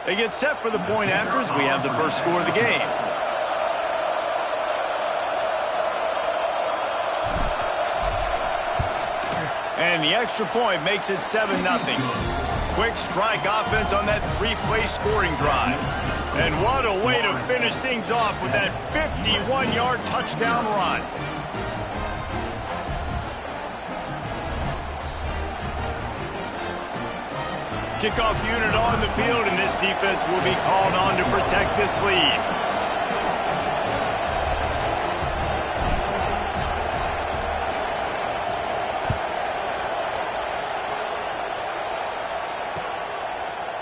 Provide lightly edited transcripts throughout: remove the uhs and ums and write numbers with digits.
They get set for the point after as we have the first score of the game. And the extra point makes it 7-0. Quick strike offense on that three-play scoring drive. And what a way to finish things off with that 51-yard touchdown run. Kickoff unit on the field, and this defense will be called on to protect this lead.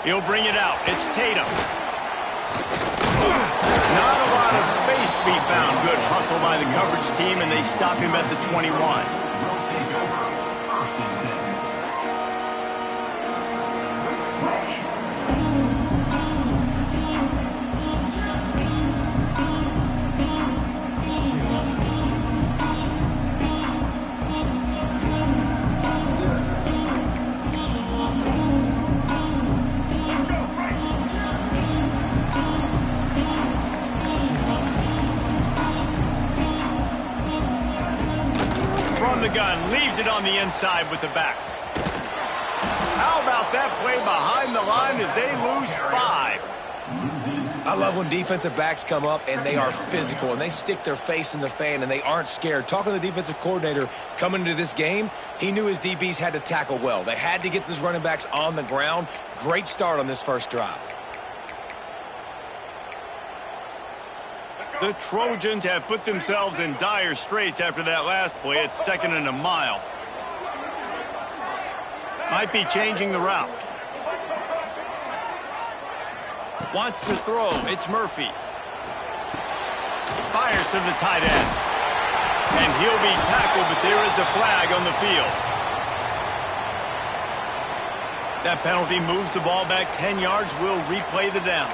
He'll bring it out. It's Tatum. Not a lot of space to be found. Good hustle by the coverage team, and they stop him at the 21. The gun leaves it on the inside with the back. How about that play behind the line as they lose 5? I love when defensive backs come up and they are physical and they stick their face in the fan and they aren't scared. Talking to the defensive coordinator coming into this game, he knew his DBs had to tackle well. They had to get these running backs on the ground. Great start on this first drive. The Trojans have put themselves in dire straits after that last play. It's 2nd and a mile. Might be changing the route. Wants to throw. It's Murphy. Fires to the tight end. And he'll be tackled, but there is a flag on the field. That penalty moves the ball back 10 yards. We'll replay the down.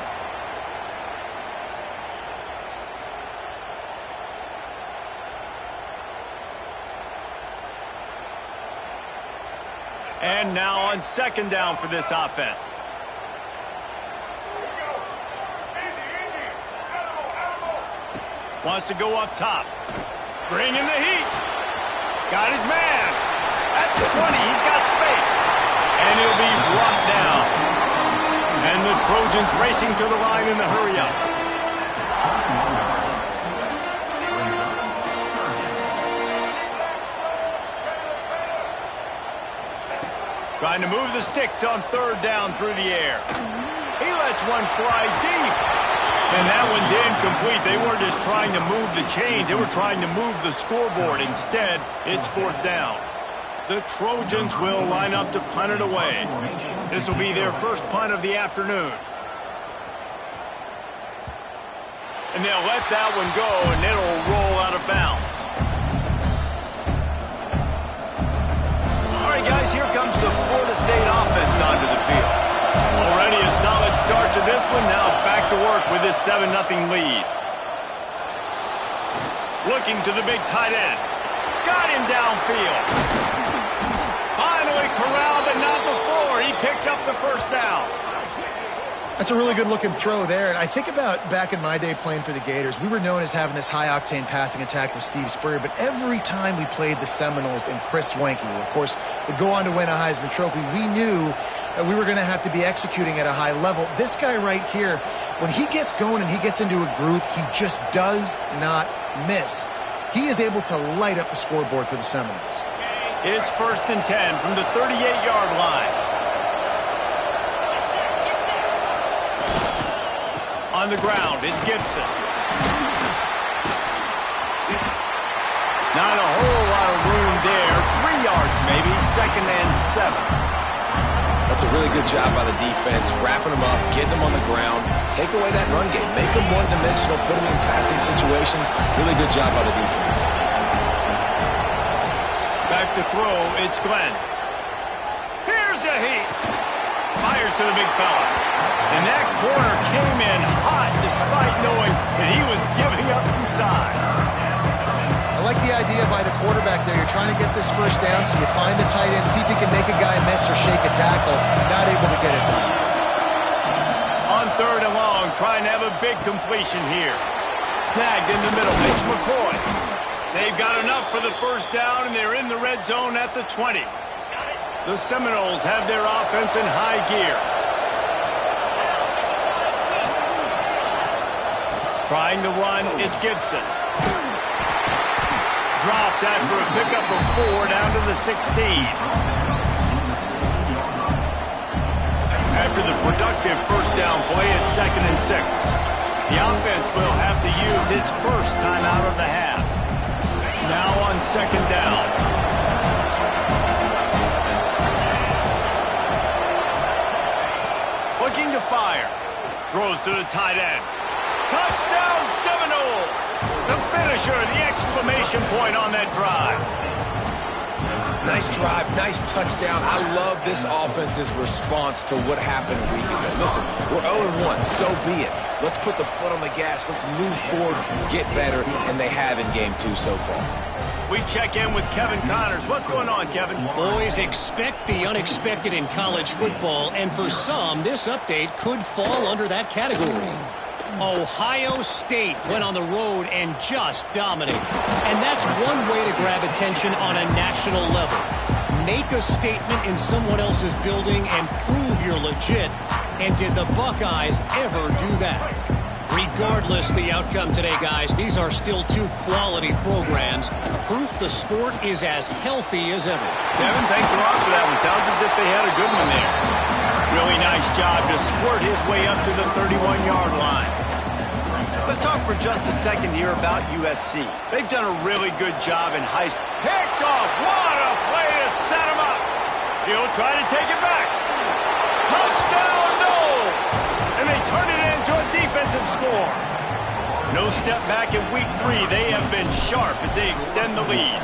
And now on 2nd down for this offense. Wants to go up top. Bring in the heat. Got his man. That's 20. He's got space. And he'll be brought down. And the Trojans racing to the line in the hurry up. Trying to move the sticks on 3rd down through the air. He lets one fly deep. And that one's incomplete. They weren't just trying to move the chains. They were trying to move the scoreboard. Instead, it's 4th down. The Trojans will line up to punt it away. This will be their first punt of the afternoon. And they'll let that one go, and it'll roll out of bounds. All right, guys, here comes the Florida State offense onto the field. Already a solid start to this one. Now back to work with this 7-0 lead. Looking to the big tight end. Got him downfield. Finally corralled, but not before. He picks up the first down. That's a really good-looking throw there. And I think about back in my day playing for the Gators, we were known as having this high-octane passing attack with Steve Spurrier, but every time we played the Seminoles and Chris Wenke, who, of course, would go on to win a Heisman Trophy, we knew that we were going to have to be executing at a high level. This guy right here, when he gets going and he gets into a groove, he just does not miss. He is able to light up the scoreboard for the Seminoles. It's 1st and 10 from the 38-yard line. On the ground, it's Gibson. Not a whole lot of room there. 3 yards maybe, 2nd and 7. That's a really good job by the defense, wrapping them up, getting them on the ground, take away that run game, make them one-dimensional, put them in passing situations. Really good job by the defense. Back to throw, it's Glenn. Here's a heat. Fires to the big fella. And that corner came in hot despite knowing that he was giving up some size. I like the idea by the quarterback there. You're trying to get this first down, so you find the tight end, see if he can make a guy miss or shake a tackle. Not able to get it done. On third and long, trying to have a big completion here. Snagged in the middle, Mitch McCoy. They've got enough for the first down, and they're in the red zone at the 20. The Seminoles have their offense in high gear. Trying to run, it's Gibson. Dropped after a pickup of 4 down to the 16. After the productive first down play, it's 2nd and 6. The offense will have to use its first timeout of the half. Now on 2nd down. Looking to fire. Throws to the tight end. Touchdown Seminoles! The finisher, the exclamation point on that drive. Nice drive, nice touchdown. I love this offense's response to what happened a week ago. Listen, we're 0-1, so be it. Let's put the foot on the gas. Let's move forward, get better, and they have in Game 2 so far. We check in with Kevin Connors. What's going on, Kevin? Boys, expect the unexpected in college football, and for some, this update could fall under that category. Ohio State went on the road and just dominated. And that's one way to grab attention on a national level. Make a statement in someone else's building and prove you're legit. And did the Buckeyes ever do that? Regardless the outcome today, guys, these are still 2 quality programs. Proof the sport is as healthy as ever. Kevin, thanks a lot for that one. Sounds as if they had a good one there. Really nice job to squirt his way up to the 31-yard line. Let's talk for just a second here about USC. They've done a really good job in high school. Picked off. What a play to set him up. He'll try to take it back. Touchdown, Noles! And they turn it into a defensive score. No step back in week 3. They have been sharp as they extend the lead.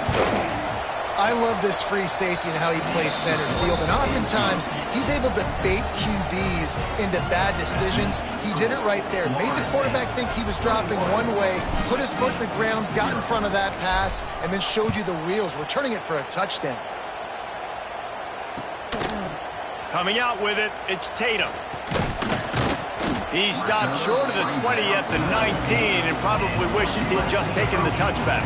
I love this free safety and how he plays center field, and oftentimes he's able to bait QBs into bad decisions. He did it right there. Made the quarterback think he was dropping one way, put his foot in the ground, got in front of that pass, and then showed you the wheels, returning it for a touchdown. Coming out with it, it's Tatum. He stopped short of the 20 at the 19 and probably wishes he had just taken the touchback.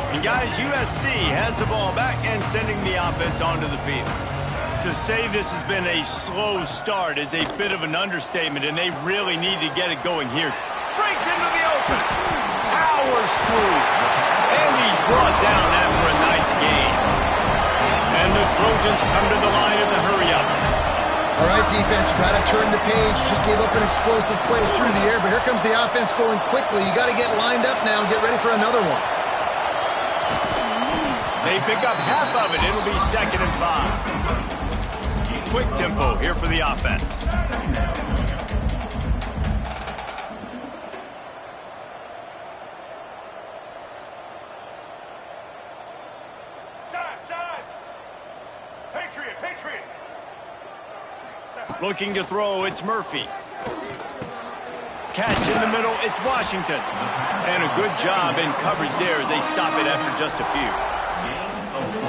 And guys, USC has the ball back and sending the offense onto the field. To say this has been a slow start is a bit of an understatement, and they really need to get it going here. Breaks into the open. Powers through. And he's brought down after a nice gain. And the Trojans come to the line in the hurry-up. All right, defense, you got to turn the page. Just gave up an explosive play through the air, but here comes the offense going quickly. You got to get lined up now and get ready for another one. They pick up half of it. It'll be 2nd and 5. Quick tempo here for the offense. Patriot. Looking to throw, it's Murphy. Catch in the middle, it's Washington. And a good job in coverage there as they stop it after just a few.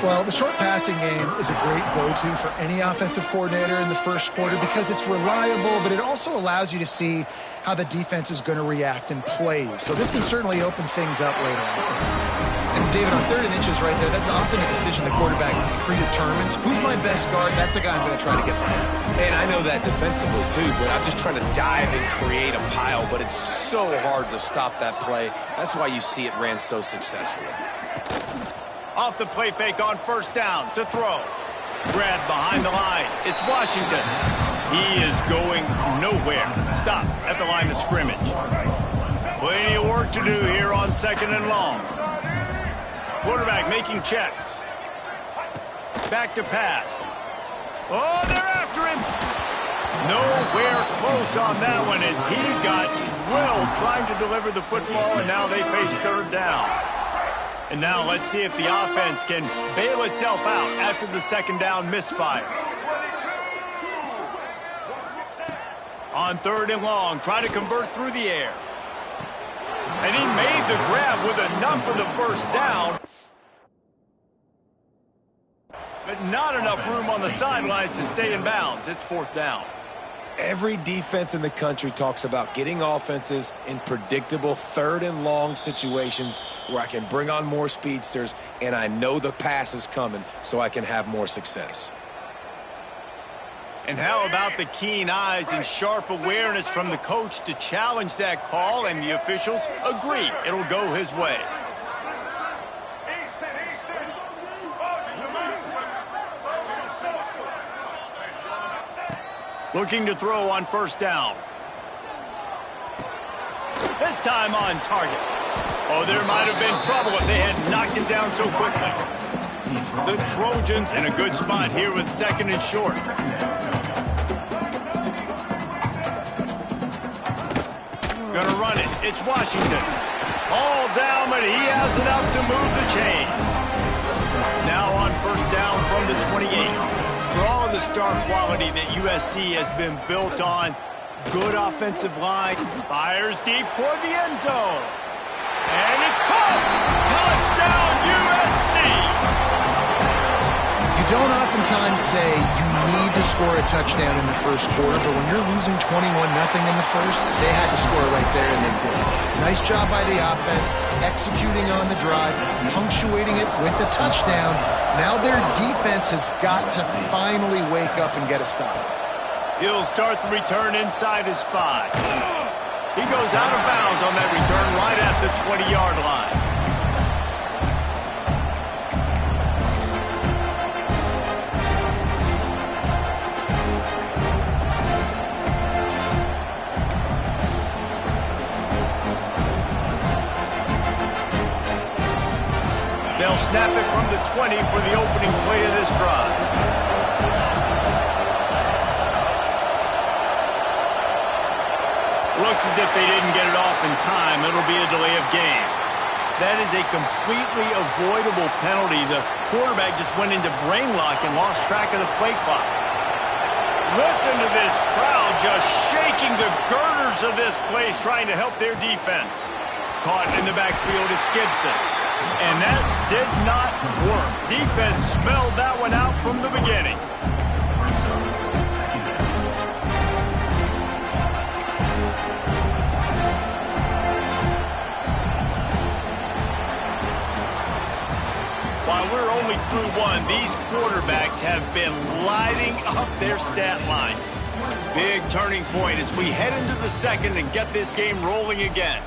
Well, the short passing game is a great go-to for any offensive coordinator in the first quarter because it's reliable, but it also allows you to see how the defense is going to react and play. So this can certainly open things up later on. And David, on 3rd and inches right there, that's often a decision the quarterback predetermines. Who's my best guard? That's the guy I'm going to try to get by. And I know that defensively too, but I'm just trying to dive and create a pile, but it's so hard to stop that play. That's why you see it ran so successfully. Off the play fake on 1st down to throw. Grab behind the line. It's Washington. He is going nowhere. Stop at the line of scrimmage. Plenty of work to do here on 2nd and long. Quarterback making checks. Back to pass. Oh, they're after him. Nowhere close on that one as he got drilled trying to deliver the football, and now they face 3rd down. And now let's see if the offense can bail itself out after the 2nd down misfire. On 3rd and long, try to convert through the air. And he made the grab with enough for the 1st down. but not enough room on the sidelines to stay in bounds. It's fourth down. Every defense in the country talks about getting offenses in predictable third and long situations where I can bring on more speedsters and I know the pass is coming so I can have more success. And how about the keen eyes and sharp awareness from the coach to challenge that call, and the officials agree it'll go his way. Looking to throw on first down. This time on target. Oh, there might have been trouble if they had knocked him down so quickly. The Trojans in a good spot here with second and short. Gonna run it. It's Washington. All down, but he has enough to move the chains. Now on first down from the 28. For all of the star quality that USC has been built on, good offensive line, fires deep toward the end zone. And it's caught! Touchdown, USC! You don't oftentimes say you need to score a touchdown in the first quarter, but when you're losing 21-0 in the first, they had to score right there, and they did. Nice job by the offense, executing on the drive, punctuating it with the touchdown. Now their defense has got to finally wake up and get a stop. He'll start the return inside his 5. He goes out of bounds on that return right at the 20-yard line. They'll snap it from the 20 for the opening play of this drive. Looks as if they didn't get it off in time. It'll be a delay of game. That is a completely avoidable penalty. The quarterback just went into brain lock and lost track of the play clock. Listen to this crowd just shaking the girders of this place, trying to help their defense. Caught in the backfield, it's Gibson. And that did not work. Defense smelled that one out from the beginning. While we're only through one, these quarterbacks have been lighting up their stat line. Big turning point as we head into the second and get this game rolling again.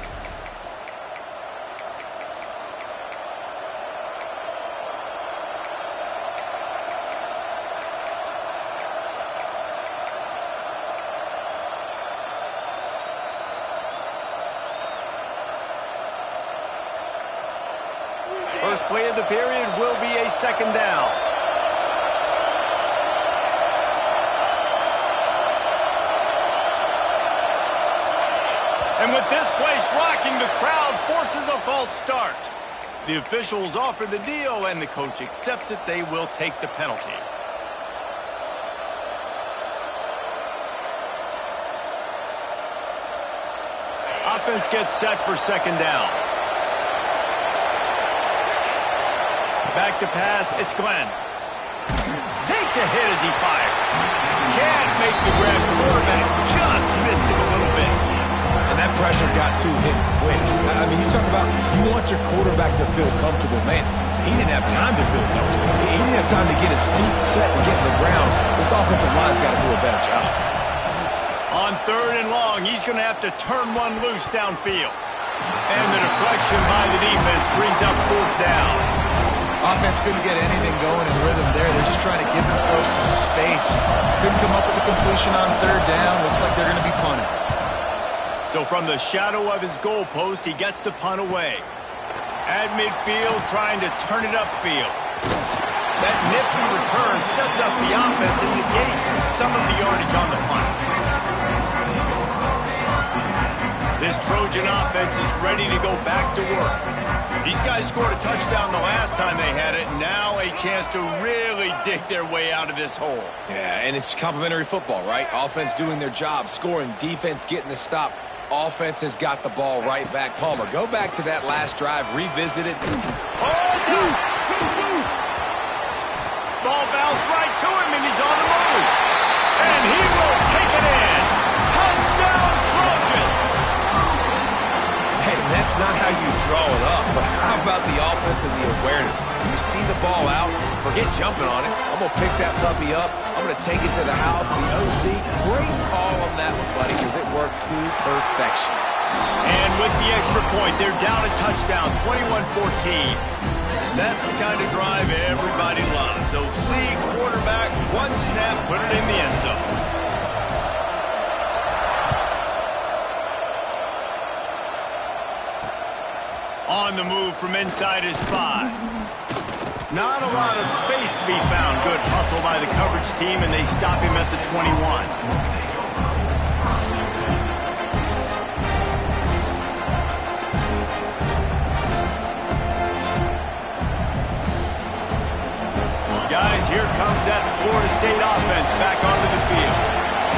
First play of the period will be a second down. And with this place rocking, the crowd forces a false start. The officials offer the deal, and the coach accepts it. They will take the penalty. Offense gets set for second down. Back to pass, it's Glenn. Takes a hit as he fires. Can't make the grab. Quarterback just missed him a little bit. And that pressure got to him quick. I mean, you talk about you want your quarterback to feel comfortable. Man, he didn't have time to feel comfortable. He didn't have time to get his feet set and get in the ground. This offensive line's got to do a better job. On third and long, he's going to have to turn one loose downfield. And the deflection by the defense brings up fourth down. Offense couldn't get anything going in rhythm there. They're just trying to give themselves some space. Couldn't come up with a completion on third down. Looks like they're going to be punting. So from the shadow of his goalpost, he gets the punt away. At midfield, trying to turn it upfield. That nifty return sets up the offense and negates some of the yardage on the punt. This Trojan offense is ready to go back to work. These guys scored a touchdown the last time they had it. Now a chance to really dig their way out of this hole. Yeah, and it's complimentary football, right? Offense doing their job, scoring, defense getting the stop. Offense has got the ball right back. Palmer, go back to that last drive, revisit it. Oh, it's out! Ball bounced right to him, and he's on the move. And he will take it in. Touchdown, Trojans! Hey, that's not how you draw it up, but how about the offense and the awareness? You see the ball out, forget jumping on it. I'm going to pick that puppy up. I'm going to take it to the house. The OC, great call on that one, buddy, because it worked to perfection. And with the extra point, they're down a touchdown, 21-14. That's the kind of drive everybody loves. OC, quarterback, one snap, put it in the end zone. On the move from inside his 5. Not a lot of space to be found. Good hustle by the coverage team, and they stop him at the 21. Guys, here comes that Florida State offense back onto the field.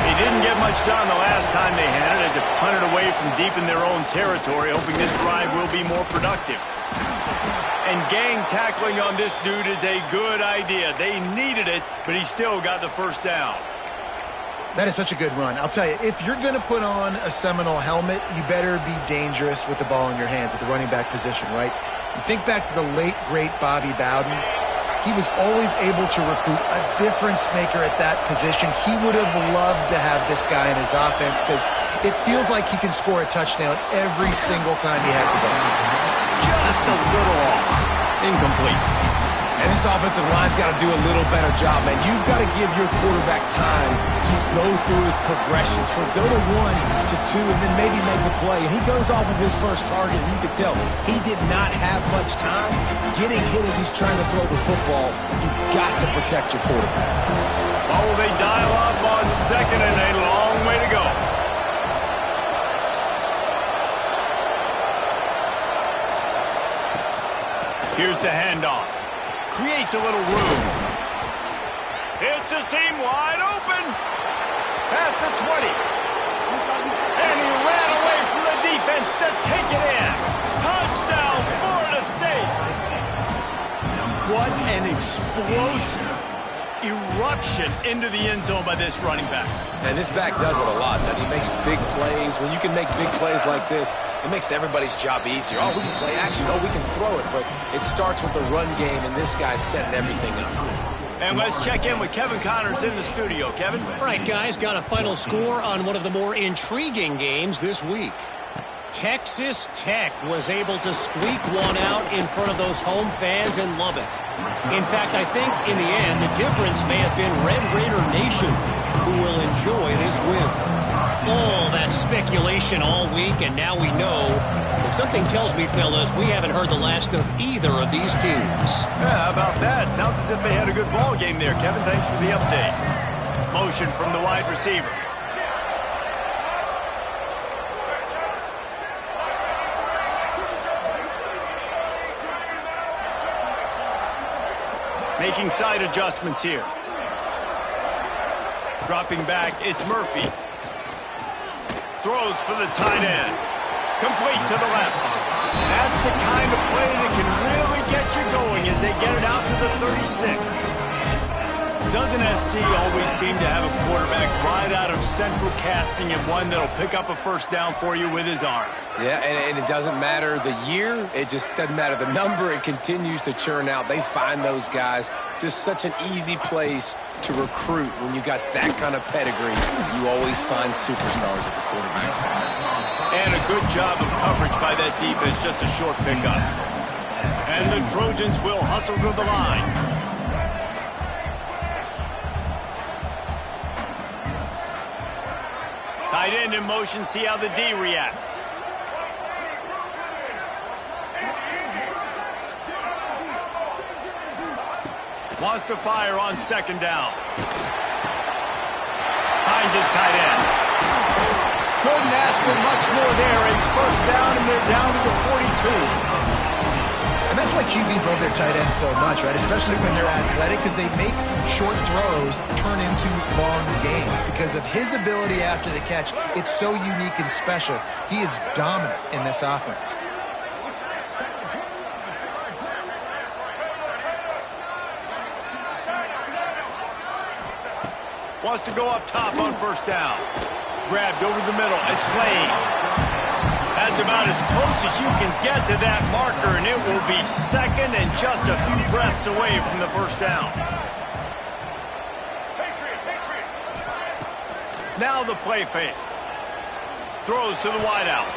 They didn't get much done the last time they had it. Had to punt it away from deep in their own territory, hoping this drive will be more productive. And gang tackling on this dude is a good idea. They needed it, but he still got the first down. That is such a good run. I'll tell you, if you're going to put on a Seminole helmet, you better be dangerous with the ball in your hands at the running back position, right? You think back to the late, great Bobby Bowden. He was always able to recruit a difference maker at that position. He would have loved to have this guy in his offense because it feels like he can score a touchdown every single time he has the ball. Just a little off. Incomplete. And this offensive line's got to do a little better job, man. You've got to give your quarterback time to go through his progressions. Go to 1 to 2 and then maybe make a play. And he goes off of his first target, and you can tell he did not have much time getting hit as he's trying to throw the football. You've got to protect your quarterback. Oh, they dial up on second and a long way to go. Here's the handoff. Creates a little room. It's a seam wide open. Past the 20. And he ran away from the defense to take it in. Touchdown, Florida State. What an explosive eruption into the end zone by this running back. And this back does it a lot. He makes big plays. When you can make big plays like this, it makes everybody's job easier. Oh, we can play action. Oh, we can throw it. But it starts with the run game, and this guy's setting everything up. And let's check in with Kevin Connors in the studio. Kevin? All right, guys, got a final score on one of the more intriguing games this week. Texas Tech was able to squeak one out in front of those home fans in Lubbock. In fact, I think in the end, the difference may have been Red Raider Nation, who will enjoy this win. All that speculation all week, and now we know. But something tells me, fellas, we haven't heard the last of either of these teams. Yeah, how about that? Sounds as if they had a good ball game there. Kevin, thanks for the update. Motion from the wide receiver. Making side adjustments here. Dropping back, it's Murphy. Throws for the tight end. Complete to the left. That's the kind of play that can really get you going as they get it out to the 36. Doesn't SC always seem to have a quarterback right out of central casting and one that'll pick up a first down for you with his arm? Yeah, and it doesn't matter the year. It just doesn't matter the number. It continues to churn out. They find those guys. Just such an easy place to recruit when you got that kind of pedigree. You always find superstars at the quarterback spot. And a good job of coverage by that defense. Just a short pickup. And the Trojans will hustle to the line. Tight end in motion, see how the D reacts. Wants to fire on second down. Finds his tight end. Couldn't ask for much more there. A first down, and they're down to the 42. And that's why QBs love their tight ends so much, right? Especially when they're athletic, because they make short throws turn into long gains. Because of his ability after the catch, it's so unique and special. He is dominant in this offense. Wants to go up top on first down. Grabbed over the middle. It's Lane. That's about as close as you can get to that marker, and it will be second and just a few breaths away from the first down. Now the play fake. Throws to the wideout.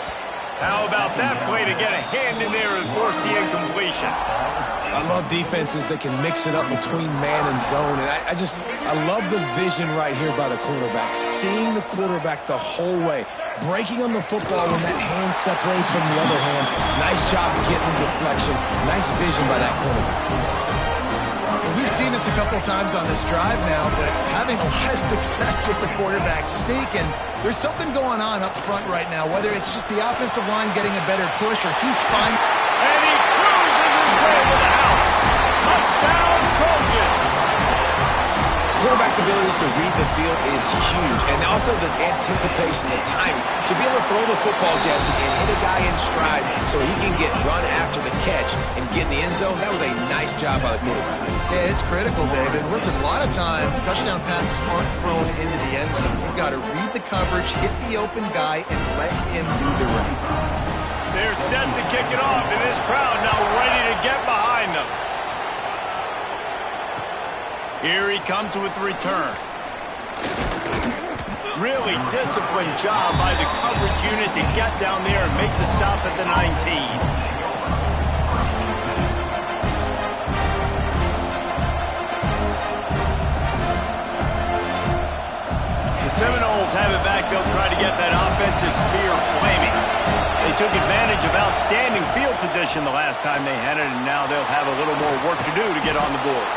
How about that play to get a hand in there and force the incompletion? I love defenses that can mix it up between man and zone, and I love the vision right here by the quarterback, seeing the quarterback the whole way, breaking on the football when that hand separates from the other hand. Nice job of getting the deflection. Nice vision by that quarterback. We've seen this a couple times on this drive now, but having a lot of success with the quarterback sneak, and there's something going on up front right now, whether it's just the offensive line getting a better push or he's fine. And he cruises his way to the house. Touchdown, Trojans. Quarterback's abilities to read the field is huge, and also the anticipation, the timing, to be able to throw the football, Jesse, and hit a guy in stride so he can get run after the catch and get in the end zone. That was a nice job by the quarterback. Yeah, it's critical, David. Listen, a lot of times, touchdown passes aren't thrown into the end zone. You've got to read the coverage, hit the open guy, and let him do the rest. They're set to kick it off, and this crowd now ready to get behind them. Here he comes with the return. Really disciplined job by the coverage unit to get down there and make the stop at the 19. The Seminoles have it back. They'll try to get that offensive spear flaming. They took advantage of outstanding field position the last time they had it, and now they'll have a little more work to do to get on the board.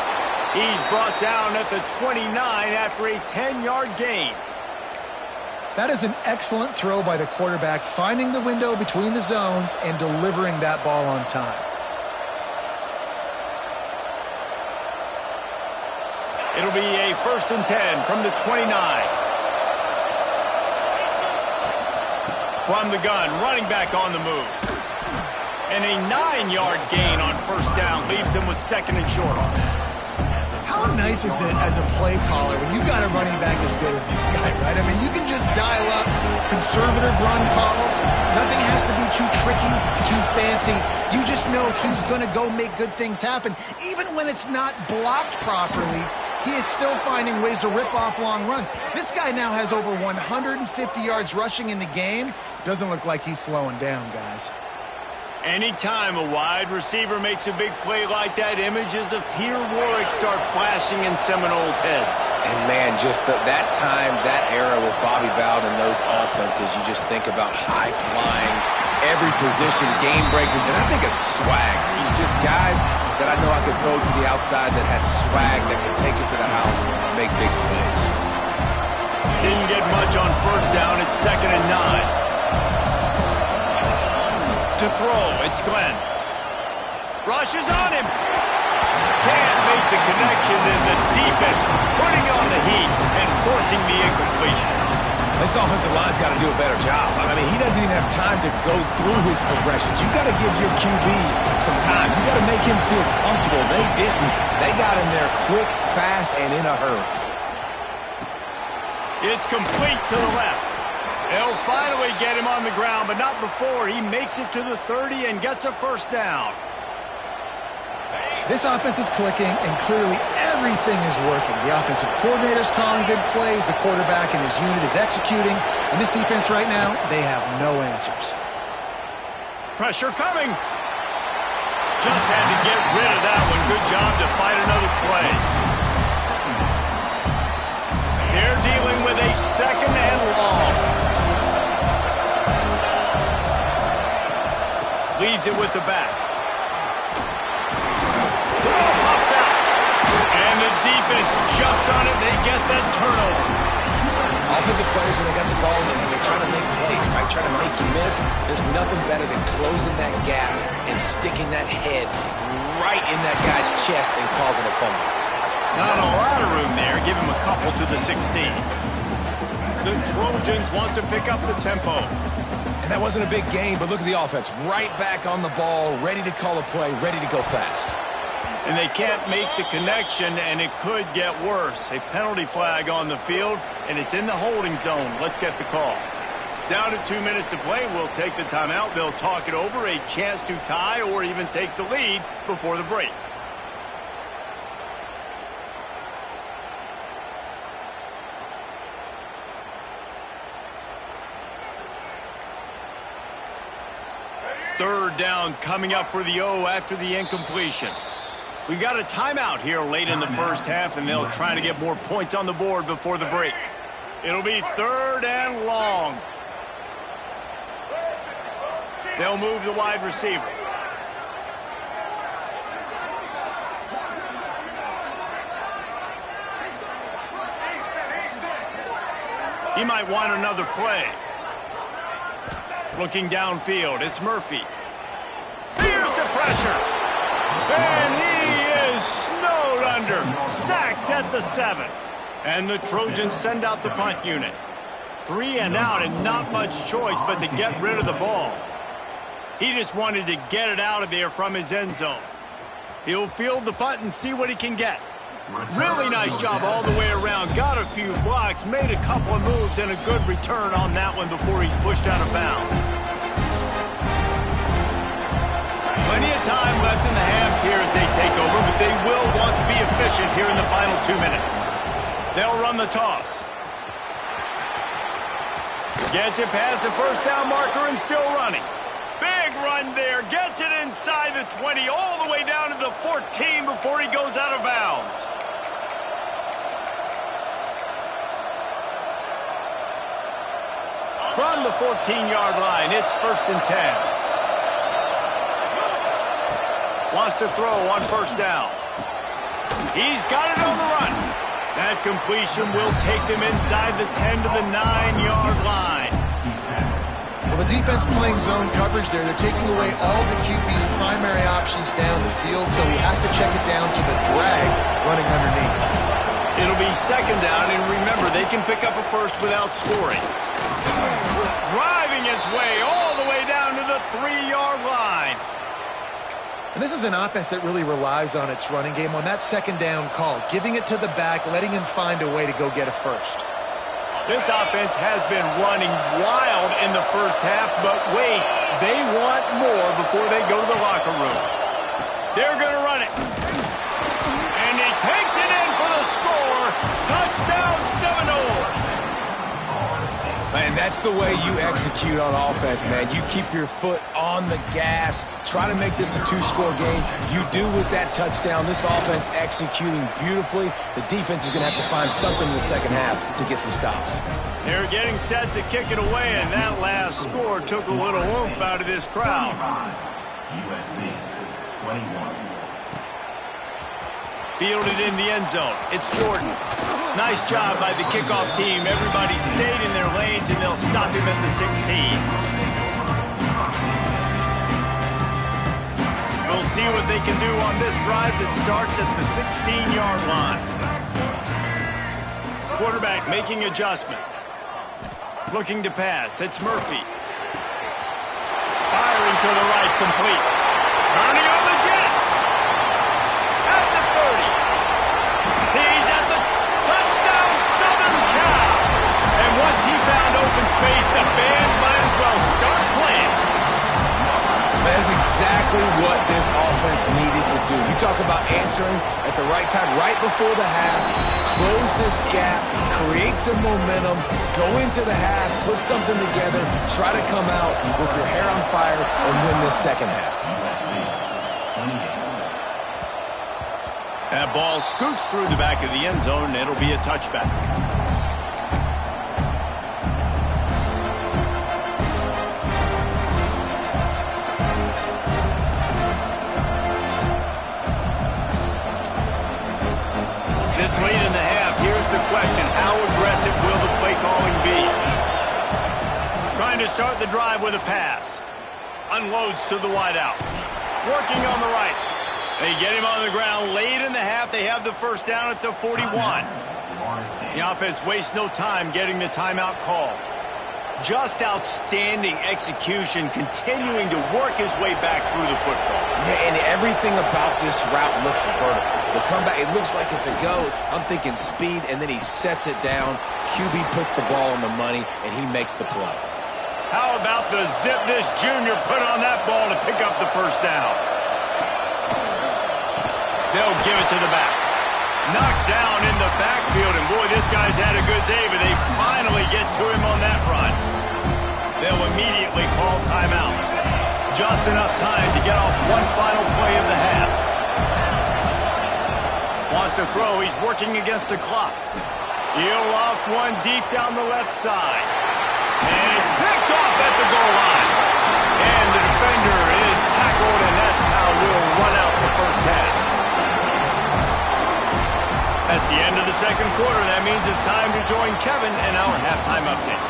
He's brought down at the 29 after a 10-yard gain. That is an excellent throw by the quarterback, finding the window between the zones and delivering that ball on time. It'll be a 1st and 10 from the 29. From the gun, running back on the move. And a 9-yard gain on first down leaves him with 2nd and short. How nice is it as a play caller when you've got a running back as good as this guy, right? I mean, you can just dial up conservative run calls. Nothing has to be too tricky, too fancy. You just know he's going to go make good things happen. Even when it's not blocked properly, he is still finding ways to rip off long runs. This guy now has over 150 yards rushing in the game. Doesn't look like he's slowing down, guys. Anytime a wide receiver makes a big play like that, images of Peter Warrick start flashing in Seminoles' heads. And, man, just that time, that era with Bobby Bowden and those offenses, you just think about high-flying, every position, game breakers, and I think of swag. He's just guys that I know I could throw to the outside that had swag, that could take it to the house and make big plays. Didn't get much on first down. It's 2nd and 9. To throw, it's Glenn. Rushes on him. Can't make the connection, and the defense putting on the heat and forcing the incompletion. This offensive line's got to do a better job. I mean, he doesn't even have time to go through his progressions. You've got to give your QB some time. You've got to make him feel comfortable. They didn't. They got in there quick, fast, and in a hurry. It's complete to the left. They'll finally get him on the ground, but not before he makes it to the 30 and gets a first down. This offense is clicking, and clearly everything is working. The offensive coordinator's calling good plays, the quarterback and his unit is executing, and this defense right now, they have no answers. Pressure coming. Just had to get rid of that one. Good job to fight another play. They're dealing with a 2nd and long. Leaves it with the back. The ball pops out. And the defense jumps on it. They get that turnover. Offensive players, when they got the ball in and they're trying to make plays, right? Trying to make you miss. There's nothing better than closing that gap and sticking that head right in that guy's chest and causing a fumble. Not a lot of room there. Give him a couple to the 16. The Trojans want to pick up the tempo. And that wasn't a big game, but look at the offense. Right back on the ball, ready to call a play, ready to go fast. And they can't make the connection, and it could get worse. A penalty flag on the field, and it's in the holding zone. Let's get the call. Down to 2 minutes to play. We'll take the timeout. They'll talk it over, a chance to tie or even take the lead before the break. Third down coming up for the O after the incompletion. We got a timeout here late in the first half, and they'll try to get more points on the board before the break. It'll be 3rd and long. They'll move the wide receiver. He might want another play. Looking downfield, it's Murphy. Here's the pressure. And he is snowed under. Sacked at the 7. And the Trojans send out the punt unit. 3 and out, and not much choice but to get rid of the ball. He just wanted to get it out of there from his end zone. He'll field the punt and see what he can get. Really nice job all the way around. Got a few blocks, made a couple of moves, and a good return on that one before he's pushed out of bounds. Plenty of time left in the half here as they take over, but they will want to be efficient here in the final 2 minutes. They'll run the toss. Gets it past the first down marker and still running. Big run there. Gets it inside the 20, all the way down to the 14 before he goes out of bounds. From the 14-yard line, it's 1st and 10. Wants to throw on 1st down. He's got it on the run. That completion will take them inside the 10 to the 9-yard line. Well, the defense playing zone coverage there. They're taking away all the QB's primary options down the field, so he has to check it down to the drag running underneath. It'll be 2nd down, and remember, they can pick up a first without scoring. Driving its way all the way down to the 3-yard line. And this is an offense that really relies on its running game on that 2nd down call, giving it to the back, letting him find a way to go get a first. This offense has been running wild in the first half, but wait, they want more before they go to the locker room. They're going to run it. And he takes it in for the score. Touchdown Seminoles. Man, that's the way you execute on offense, man. You keep your foot on the gas, try to make this a 2-score game. You do with that touchdown. This offense executing beautifully. The defense is going to have to find something in the second half to get some stops. They're getting set to kick it away, and that last score took a little oomph out of this crowd. USC 21. Fielded in the end zone. It's Jordan. Nice job by the kickoff team. Everybody stayed in their lanes, and they'll stop him at the 16. We'll see what they can do on this drive that starts at the 16-yard line. Quarterback making adjustments. Looking to pass. It's Murphy. Firing to the right, complete. Turning on the Jets. At the 30. He's at the touchdown Southern Cal. And once he found open space, the band might as well start playing. That's exactly what this offense needed to do. You talk about answering at the right time, right before the half, close this gap, create some momentum, go into the half, put something together, try to come out with your hair on fire and win this second half. That ball scoots through the back of the end zone, and it'll be a touchback. This late in the half, here's the question. How aggressive will the play calling be? Trying to start the drive with a pass. Unloads to the wideout. Working on the right. They get him on the ground late in the half. They have the first down at the 41. The offense wastes no time getting the timeout call. Just outstanding execution, continuing to work his way back through the football. Yeah, and everything about this route looks vertical. The comeback, it looks like it's a go. I'm thinking speed, and then he sets it down. QB puts the ball on the money, and he makes the play. How about the zip this junior put on that ball to pick up the first down? They'll give it to the back. Knocked down in the backfield, and boy, this guy's had a good day, but they finally get to him on that run. They'll immediately call timeout. Just enough time to get off one final play of the half. Wants to throw, he's working against the clock. He'll off one deep down the left side. And it's picked off at the goal line. And the defender is tackled, and that's how we'll run out the first half. That's the end of the second quarter. That means it's time to join Kevin in our halftime update.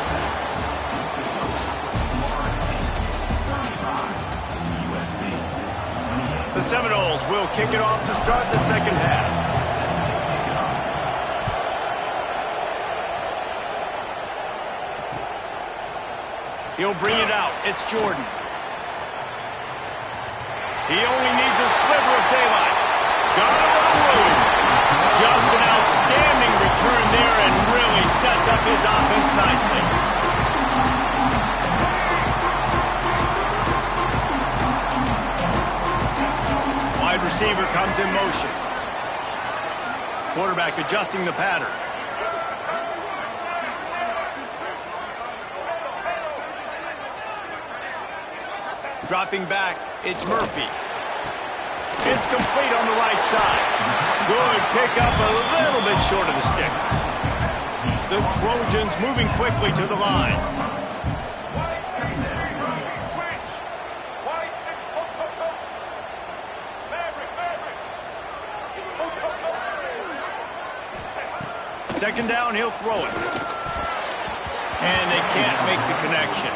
The Seminoles will kick it off to start the second half. He'll bring it out. It's Jordan. He only needs a sliver of daylight. Got him on the road. Just an outstanding return there and really sets up his offense nicely. Wide receiver comes in motion. Quarterback adjusting the pattern. Dropping back, it's Murphy. It's complete on the right side. Good pickup, a little bit short of the sticks. The Trojans moving quickly to the line. Second down, he'll throw it. And they can't make the connection.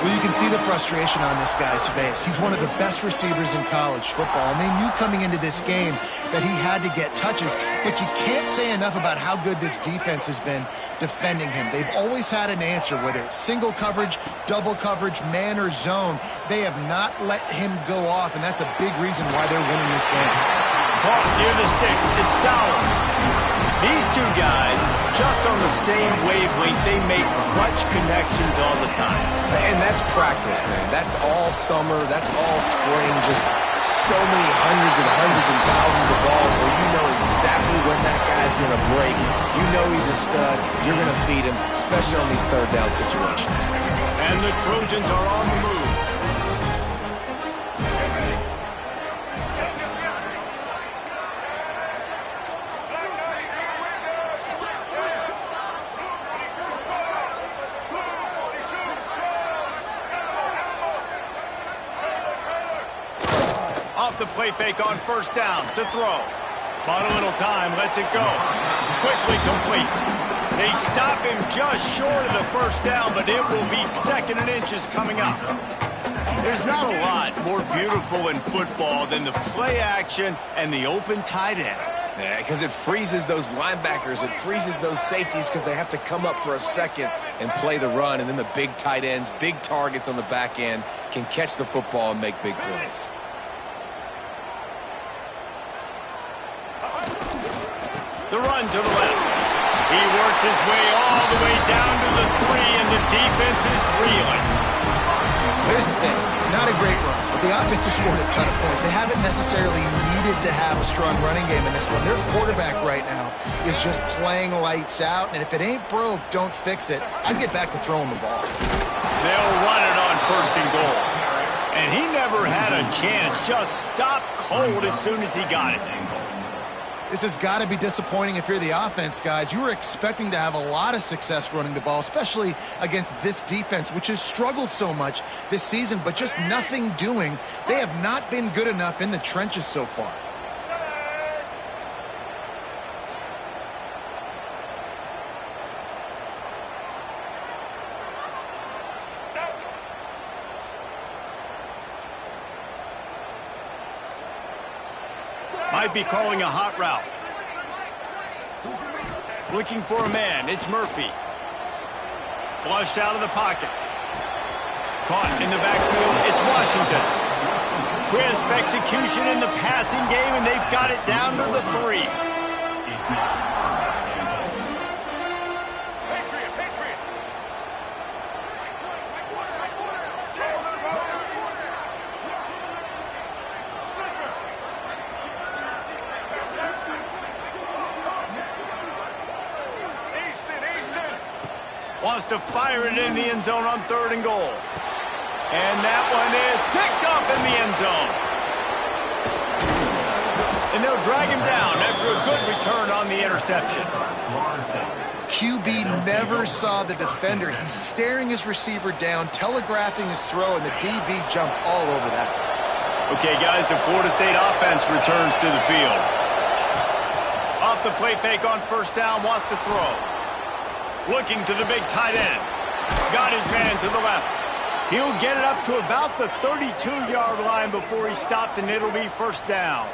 Well, you can see the frustration on this guy's face. He's one of the best receivers in college football, and they knew coming into this game that he had to get touches, but you can't say enough about how good this defense has been defending him. They've always had an answer, whether it's single coverage, double coverage, man or zone. They have not let him go off, and that's a big reason why they're winning this game. Caught near the sticks. It's Sauer. These two guys, just on the same wavelength, they make clutch connections all the time. And that's practice, man. That's all summer. That's all spring. Just so many hundreds and thousands of balls where you know exactly when that guy's going to break. You know he's a stud. You're going to feed him, especially on these third down situations. And the Trojans are on the move. Off the play fake on first down to throw. Bought a little time, lets it go. Quickly complete. They stop him just short of the first down, but it will be second and inches coming up. There's not a lot more beautiful in football than the play action and the open tight end. Yeah, because it freezes those linebackers. It freezes those safeties because they have to come up for a second and play the run. And then the big tight ends, big targets on the back end can catch the football and make big plays. The run to the left. He works his way all the way down to the 3, and the defense is reeling. Here's the thing. Not a great run, but the offense has scored a ton of points. They haven't necessarily needed to have a strong running game in this one. Their quarterback right now is just playing lights out, and if it ain't broke, don't fix it. I'd get back to throwing the ball. They'll run it on first and goal. And he never had a chance. Just stopped cold as soon as he got it. This has got to be disappointing if you're the offense, guys. You were expecting to have a lot of success running the ball, especially against this defense, which has struggled so much this season, but just nothing doing. They have not been good enough in the trenches so far. Might be calling a hot route. Looking for a man. It's Murphy. Flushed out of the pocket. Caught in the backfield. It's Washington. Crisp execution in the passing game, and they've got it down to the 3. It's now wants to fire it in the end zone on 3rd and goal. And that one is picked off in the end zone. And they'll drag him down after a good return on the interception. QB never saw the defender. He's staring his receiver down, telegraphing his throw, and the DB jumped all over that. Okay, guys, the Florida State offense returns to the field. Off the play fake on 1st down, wants to throw. Looking to the big tight end. Got his man to the left. He'll get it up to about the 32-yard line before he stopped, and it'll be 1st down.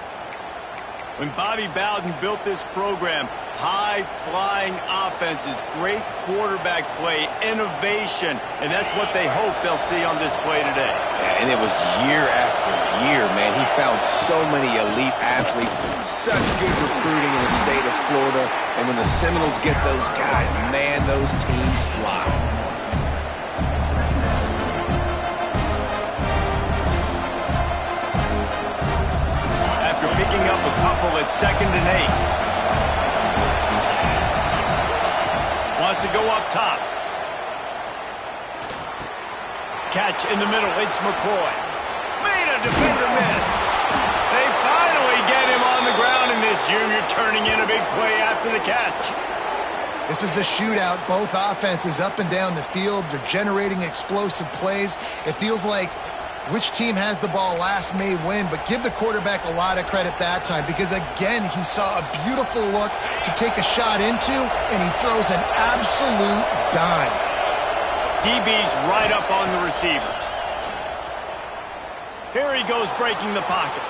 When Bobby Bowden built this program, high-flying offenses, great quarterback play, innovation, and that's what they hope they'll see on display today. Yeah, and it was year after year, man. He found so many elite athletes, such good recruiting in the state of Florida, and when the Seminoles get those guys, man, those teams fly. After picking up a couple at 2nd and 8. Wants to go up top. Catch in the middle. It's McCoy. Made a defender miss. They finally get him on the ground, and this junior turning in a big play after the catch. This is a shootout. Both offenses up and down the field. They're generating explosive plays. It feels like which team has the ball last may win, but give the quarterback a lot of credit that time because, again, he saw a beautiful look to take a shot into, and he throws an absolute dime. DB's right up on the receivers. Here he goes breaking the pocket.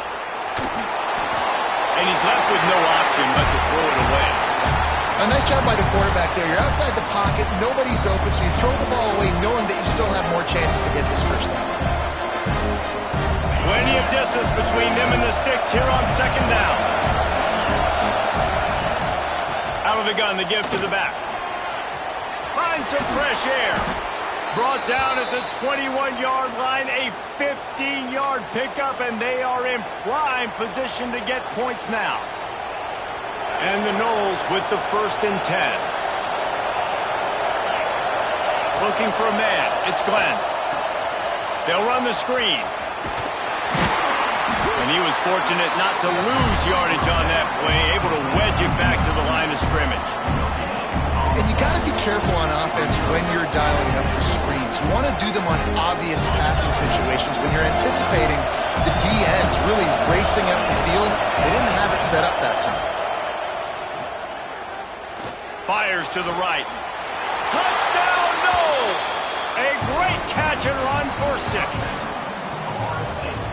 And he's left with no option but to throw it away. A nice job by the quarterback there. You're outside the pocket, nobody's open, so you throw the ball away knowing that you still have more chances to get this 1st down. Plenty of distance between them and the sticks here on 2nd down. Out of the gun, the give to the back. Find some fresh air. Brought down at the 21-yard line, a 15-yard pickup, and they are in prime position to get points now. And the Noles with the 1st and 10. Looking for a man. It's Glenn. They'll run the screen. And he was fortunate not to lose yardage on that play, able to wedge it back to the line of scrimmage. And you got to be careful on offense when you're dialing up the screens. You want to do them on obvious passing situations when you're anticipating the DNs really racing up the field. They didn't have it set up that time. Fires to the right. Touchdown, Noles! A great catch and run for 6.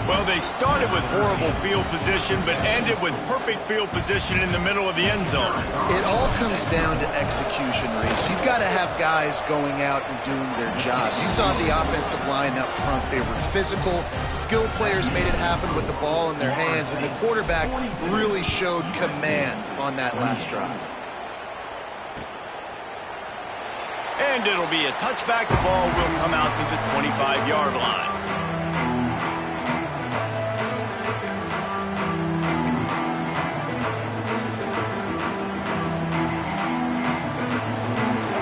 Well, they started with horrible field position, but ended with perfect field position in the middle of the end zone. It all comes down to execution, Reese. You've got to have guys going out and doing their jobs. You saw the offensive line up front. They were physical. Skilled players made it happen with the ball in their hands, and the quarterback really showed command on that last drive. And it'll be a touchback. The ball will come out to the 25-yard line.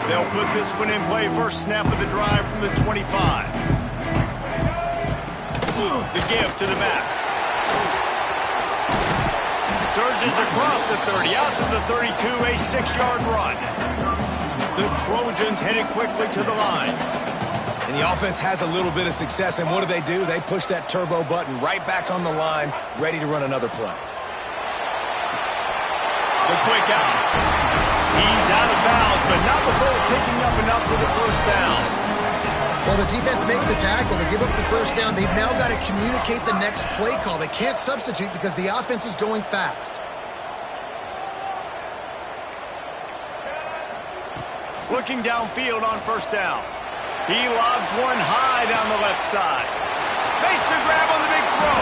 They'll put this one in play. First snap of the drive from the 25. The give to the back. Surges across the 30, out to the 32, a 6-yard run. The Trojans headed quickly to the line. And the offense has a little bit of success, and what do? They push that turbo button right back on the line, ready to run another play. The quick out. He's out of bounds, but not before picking up enough for the 1st down. Well, the defense makes the tackle. They give up the 1st down. They've now got to communicate the next play call. They can't substitute because the offense is going fast. Looking downfield on first down. He lobs one high down the left side. Makes the grab on the big throw.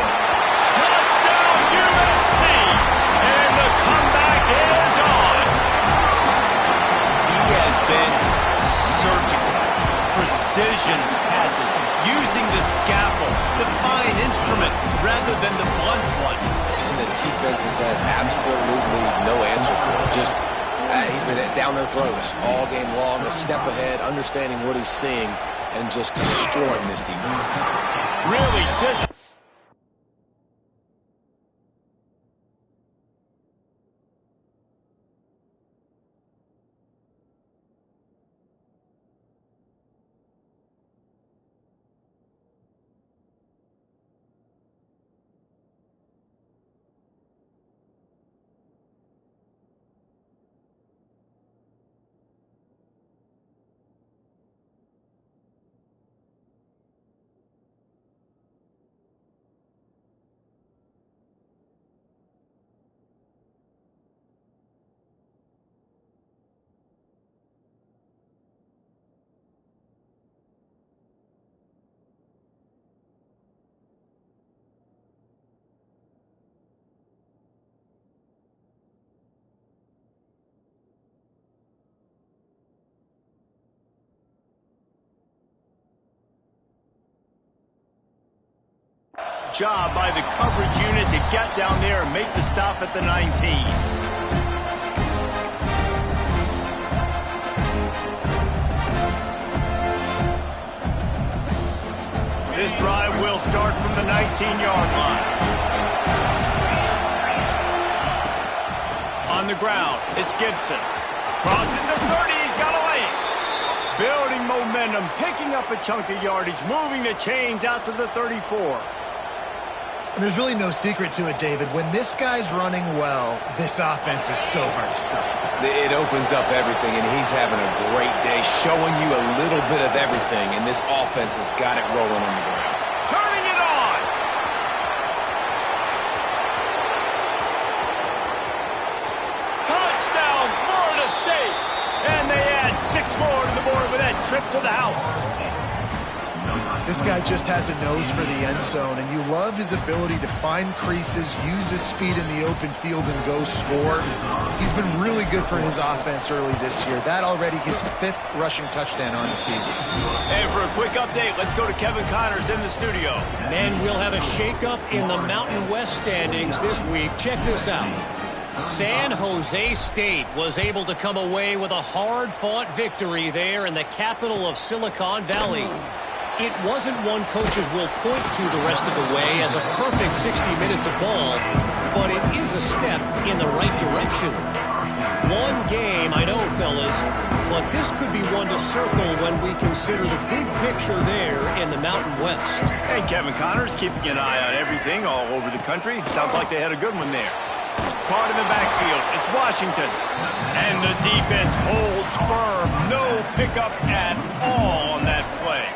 Touchdown, USC! And the comeback is on. He has been surgical. Precision passes. Using the scalpel, the fine instrument, rather than the blunt one. And the defense has had absolutely no answer for it. Just, he's been down their throats all game long, a step ahead, understanding what he's seeing, and just destroying this defense. Really job by the coverage unit to get down there and make the stop at the 19. This drive will start from the 19-yard line. On the ground, it's Gibson. Crosses the 30, he's got a lane. Building momentum, picking up a chunk of yardage, moving the chains out to the 34. And there's really no secret to it, David. When this guy's running well, this offense is so hard to stop. It opens up everything, and he's having a great day, showing you a little bit of everything, and this offense has got it rolling on the ground. Turning it on! Touchdown, Florida State! And they add 6 more to the board with that trip to the house. This guy just has a nose for the end zone, and you love his ability to find creases, use his speed in the open field, and go score. He's been really good for his offense early this year. That already his 5th rushing touchdown on the season. And for a quick update, let's go to Kevin Connors in the studio. Men will have a shakeup in the Mountain West standings this week. Check this out. San Jose State was able to come away with a hard-fought victory there in the capital of Silicon Valley. It wasn't one coaches will point to the rest of the way as a perfect 60 minutes of ball, but it is a step in the right direction. One game, I know, fellas, but this could be one to circle when we consider the big picture there in the Mountain West. And Kevin Connors keeping an eye on everything all over the country. Sounds like they had a good one there. Caught in the backfield, it's Washington. And the defense holds firm. No pickup at all on that play.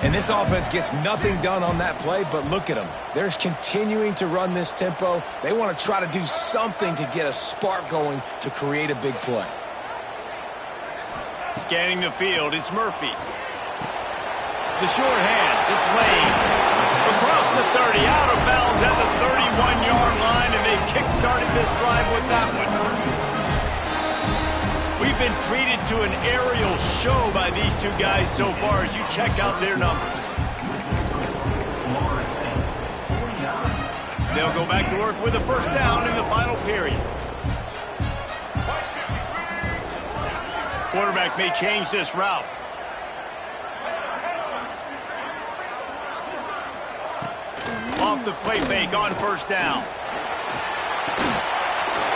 And this offense gets nothing done on that play, but look at them. They're continuing to run this tempo. They want to try to do something to get a spark going to create a big play. Scanning the field, it's Murphy. The short hands, it's Lane. Across the 30, out of bounds at the 31-yard line, and they kick-started this drive with that one. We've been treated to an aerial show by these two guys so far as you check out their numbers. They'll go back to work with a first down in the final period. Quarterback may change this route. Off the play fake on first down.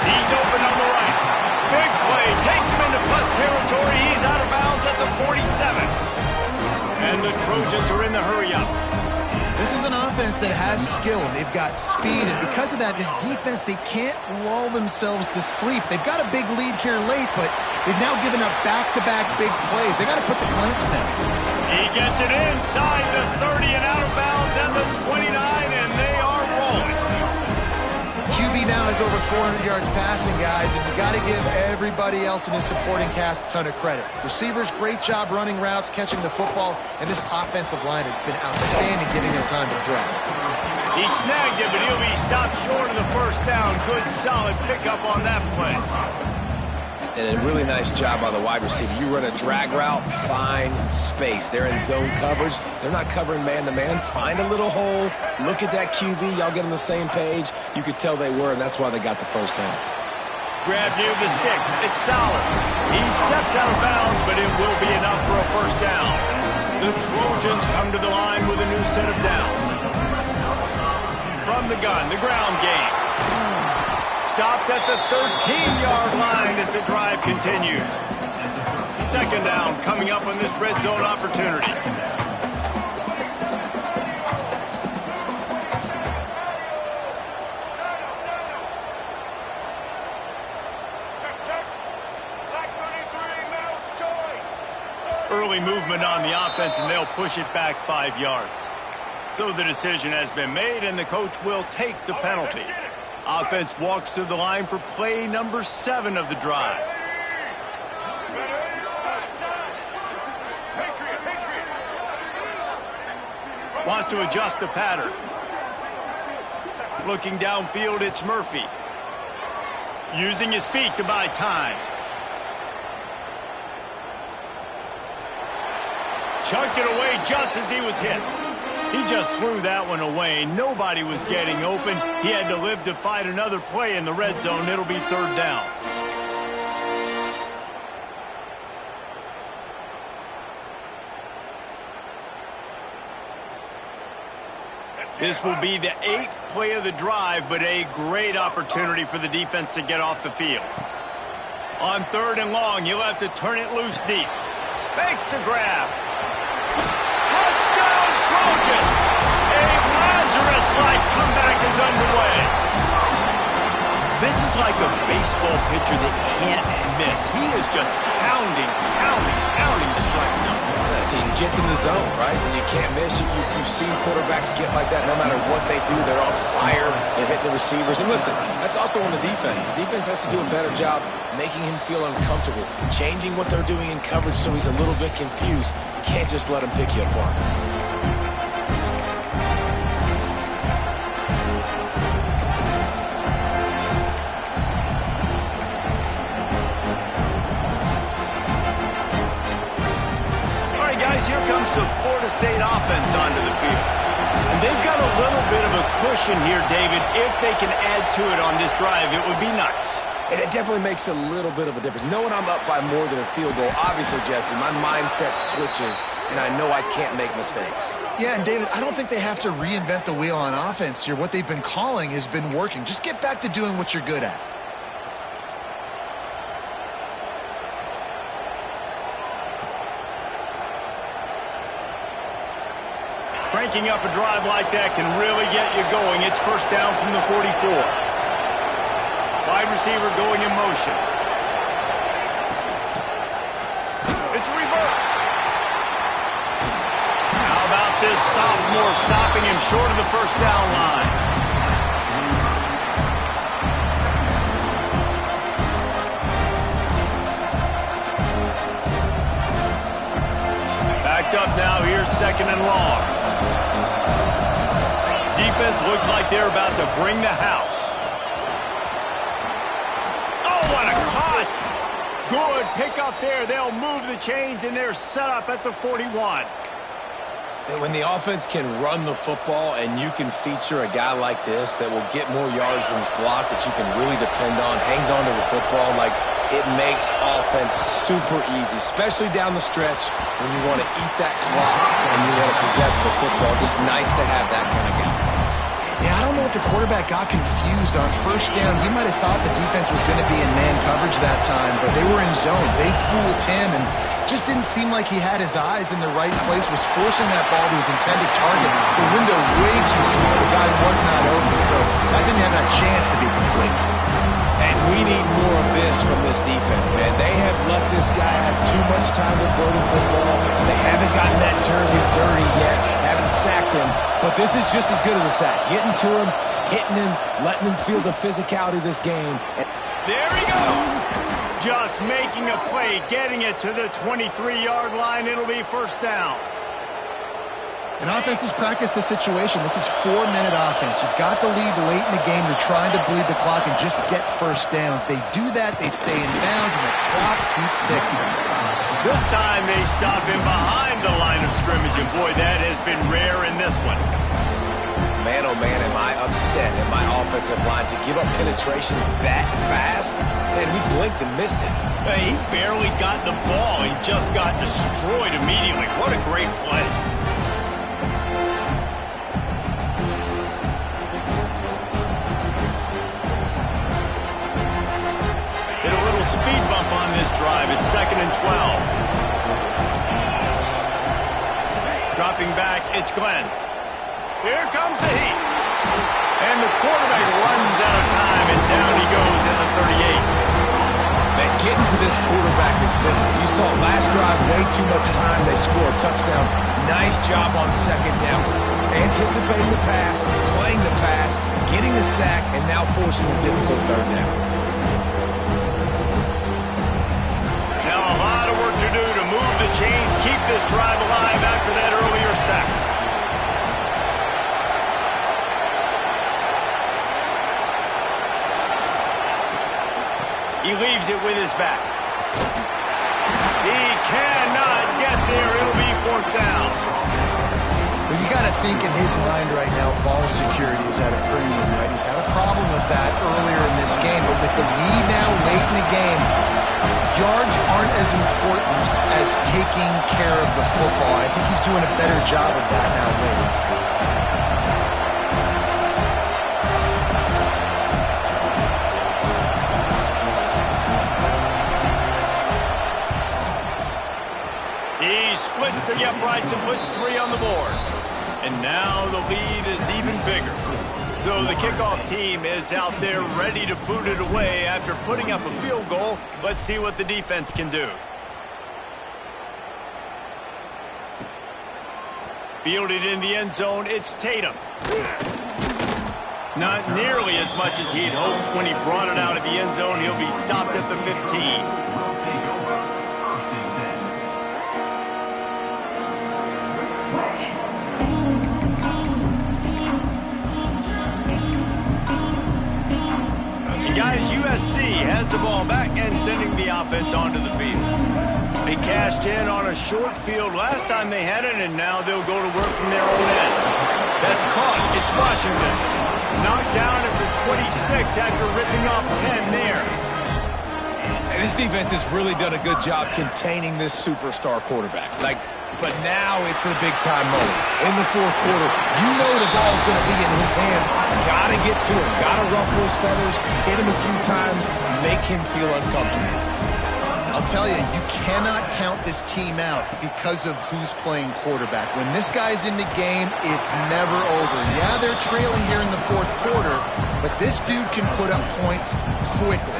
He's open on the right. Big play. Takes him into plus territory. He's out of bounds at the 47. And the Trojans are in the hurry-up. This is an offense that has skill. They've got speed, and because of that, this defense, they can't lull themselves to sleep. They've got a big lead here late, but they've now given up back-to-back big plays. They got to put the clamps down. He gets it inside the 30 and out of bounds at the 29, and they are rolling. QB now has throws over 400 yards passing, guys, and you got to give everybody else in his supporting cast a ton of credit. Receivers, great job running routes, catching the football, and this offensive line has been outstanding giving him time to throw. He snagged it, but he'll be stopped short of the first down. Good, solid pickup on that play. And a really nice job by the wide receiver. You run a drag route, find space. They're in zone coverage. They're not covering man-to-man. Find a little hole. Look at that QB. Y'all get on the same page. You could tell they were, and that's why they got the first down. Grab near the sticks. It's solid. He steps out of bounds, but it will be enough for a first down. The Trojans come to the line with a new set of downs. From the gun, the ground game. Stopped at the 13-yard line as the drive continues. Second down coming up on this red zone opportunity. Early movement on the offense, and they'll push it back 5 yards. So the decision has been made, and the coach will take the penalty. Offense walks to the line for play number 7 of the drive. Wants to adjust the pattern. Looking downfield, it's Murphy. Using his feet to buy time. Chucked it away just as he was hit. He just threw that one away. Nobody was getting open. He had to live to fight another play in the red zone. It'll be third down. This will be the 8th play of the drive, but a great opportunity for the defense to get off the field. On third and long, you'll have to turn it loose deep. Makes the grab. Touchdown, Trojans! A Lazarus-like comeback is underway. This is like a baseball pitcher that can't miss. He is just pounding the strike zone. Yeah, just gets in the zone, right? When you can't miss, you've seen quarterbacks get like that no matter what they do. They're on fire. They're hitting the receivers. And listen, that's also on the defense. The defense has to do a better job making him feel uncomfortable, changing what they're doing in coverage so he's a little bit confused. You can't just let him pick you apart. Here comes the Florida State offense onto the field. And they've got a little bit of a cushion here, David. If they can add to it on this drive, it would be nice. And it definitely makes a little bit of a difference. Knowing I'm up by more than a field goal, obviously, Jesse, my mindset switches, and I know I can't make mistakes. Yeah, and David, I don't think they have to reinvent the wheel on offense here. What they've been calling has been working. Just get back to doing what you're good at. Cranking up a drive like that can really get you going. It's first down from the 44. Wide receiver going in motion. It's reverse. How about this sophomore stopping him short of the first down line? Backed up now. Here's second and long. Defense looks like they're about to bring the house. Oh, what a cut! Good pickup there. They'll move the chains, and they're set up at the 41. When the offense can run the football and you can feature a guy like this that will get more yards than his block that you can really depend on, hangs on to the football, like it makes offense super easy, especially down the stretch when you want to eat that clock and you want to possess the football. Just nice to have that kind of guy. Yeah, I don't know if the quarterback got confused on first down. He might have thought the defense was going to be in man coverage that time, but they were in zone. They fooled him and just didn't seem like he had his eyes in the right place, was forcing that ball to his intended target. The window way too small. The guy was not open, so that didn't have that chance to be complete. And we need more of this from this defense, man. They have let this guy have too much time to throw the football. They haven't gotten that jersey dirty yet, haven't sacked him. But this is just as good as a sack. Getting to him, hitting him, letting him feel the physicality of this game. There he goes. Just making a play, getting it to the 23-yard line. It'll be first down. And offenses practice the situation. This is 4-minute offense. You've got the lead late in the game. You're trying to bleed the clock and just get first downs. They do that, they stay in bounds, and the clock keeps ticking. This time they stop him behind the line of scrimmage, and boy, that has been rare in this one. Man, oh man, am I upset at my offensive line to give up penetration that fast? Man, we blinked and missed it. Hey, he barely got the ball. He just got destroyed immediately. What a great play. Hit a little speed bump on this drive. It's 2nd and 12. Dropping back, it's Glenn. Here comes the heat. And the quarterback runs out of time, and down he goes at the 38. Man, getting to this quarterback is big. You saw last drive, way too much time. They score a touchdown. Nice job on 2nd down. Anticipating the pass, playing the pass, getting the sack, and now forcing a difficult 3rd down. Now a lot of work to do to move the chains, keep this drive alive after that earlier sack. He leaves it with his back. He cannot get there. It'll be 4th down. Well, you got to think in his mind right now, ball security is at a premium, right? He's had a problem with that earlier in this game, but with the lead now late in the game, yards aren't as important as taking care of the football. I think he's doing a better job of that now late. Splits the uprights and puts 3 on the board. And now the lead is even bigger. So the kickoff team is out there ready to boot it away after putting up a field goal. Let's see what the defense can do. Fielded in the end zone, it's Tatum. Not nearly as much as he'd hoped when he brought it out of the end zone. He'll be stopped at the 15. Guys, USC has the ball back and sending the offense onto the field. They cashed in on a short field last time they had it, and now they'll go to work from their own end. That's caught. It's Washington. Knocked down at the 26 after ripping off 10 there. And this defense has really done a good job containing this superstar quarterback. But now it's the big-time moment. In the 4th quarter, you know the ball's going to be in his hands. Got to get to him. Got to ruffle his feathers, hit him a few times, make him feel uncomfortable. I'll tell you, you cannot count this team out because of who's playing quarterback. When this guy's in the game, it's never over. Yeah, they're trailing here in the 4th quarter, but this dude can put up points quickly.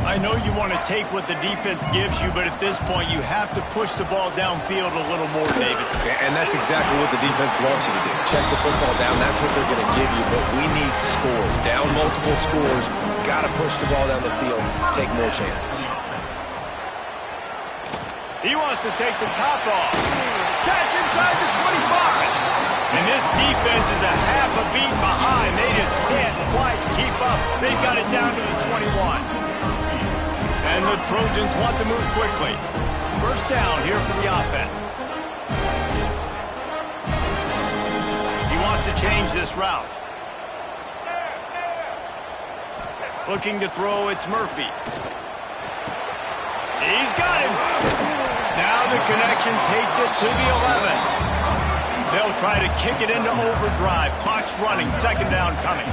I know you want to take what the defense gives you, but at this point, you have to push the ball downfield a little more, David. And that's exactly what the defense wants you to do. Check the football down. That's what they're going to give you, but we need scores. Down multiple scores. Got to push the ball down the field. Take more chances. He wants to take the top off. Catch inside the 25. And this defense is a half a beat behind. They just can't quite keep up. They've got it down to the 21. And the Trojans want to move quickly. First down here for the offense. He wants to change this route. Looking to throw, it's Murphy. He's got him. Now the connection takes it to the 11. They'll try to kick it into overdrive. Clock's running. 2nd down coming.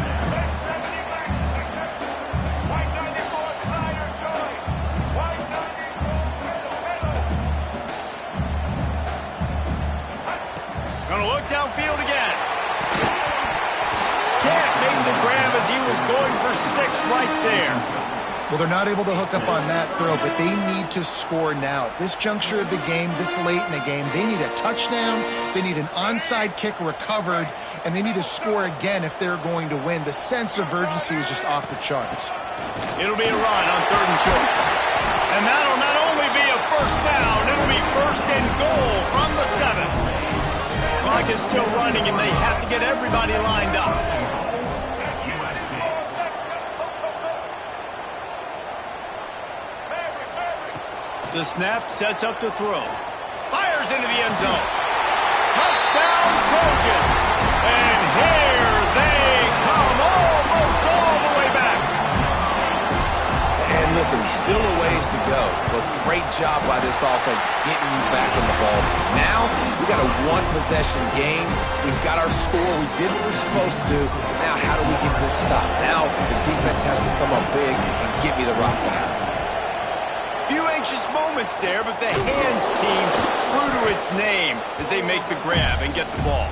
Gonna look downfield again. Can't make the grab as he was going for 6 right there. Well, they're not able to hook up on that throw, but they need to score now. At this juncture of the game, this late in the game, they need a touchdown, they need an onside kick recovered, and they need to score again if they're going to win. The sense of urgency is just off the charts. It'll be a run on 3rd and short. And that'll not only be a first down, it'll be 1st and goal from the 7. Clock is still running, and they have to get everybody lined up. The snap sets up to throw. Fires into the end zone. Touchdown, Trojans. And here they come, almost all the way back. And listen, still a ways to go, but great job by this offense getting you back in the ball. Now, we got a one-possession game. We've got our score. We did what we're supposed to do. Now, how do we get this stopped? Now, the defense has to come up big and get me the rock back. Few anxious moments there, but the hands team true to its name as they make the grab and get the ball.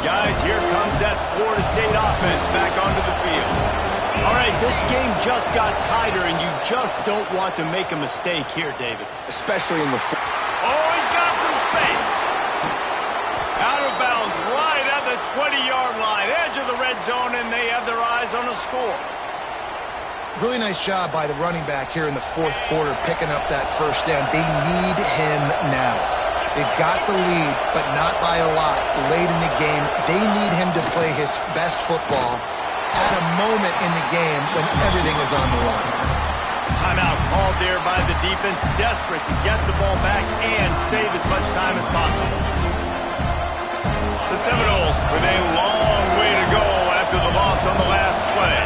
Guys, here comes that Florida State offense back onto the field. All right, this game just got tighter, and you just don't want to make a mistake here, David. Especially in the... Oh, he's got some space. Out of bounds right at the 20-yard line, edge of the red zone, and they have their eyes on a score. Really nice job by the running back here in the 4th quarter, picking up that first down. They need him now. They've got the lead, but not by a lot late in the game. They need him to play his best football at a moment in the game when everything is on the line. Timeout called there by the defense, desperate to get the ball back and save as much time as possible. The Seminoles with a long way to go after the loss on the last play.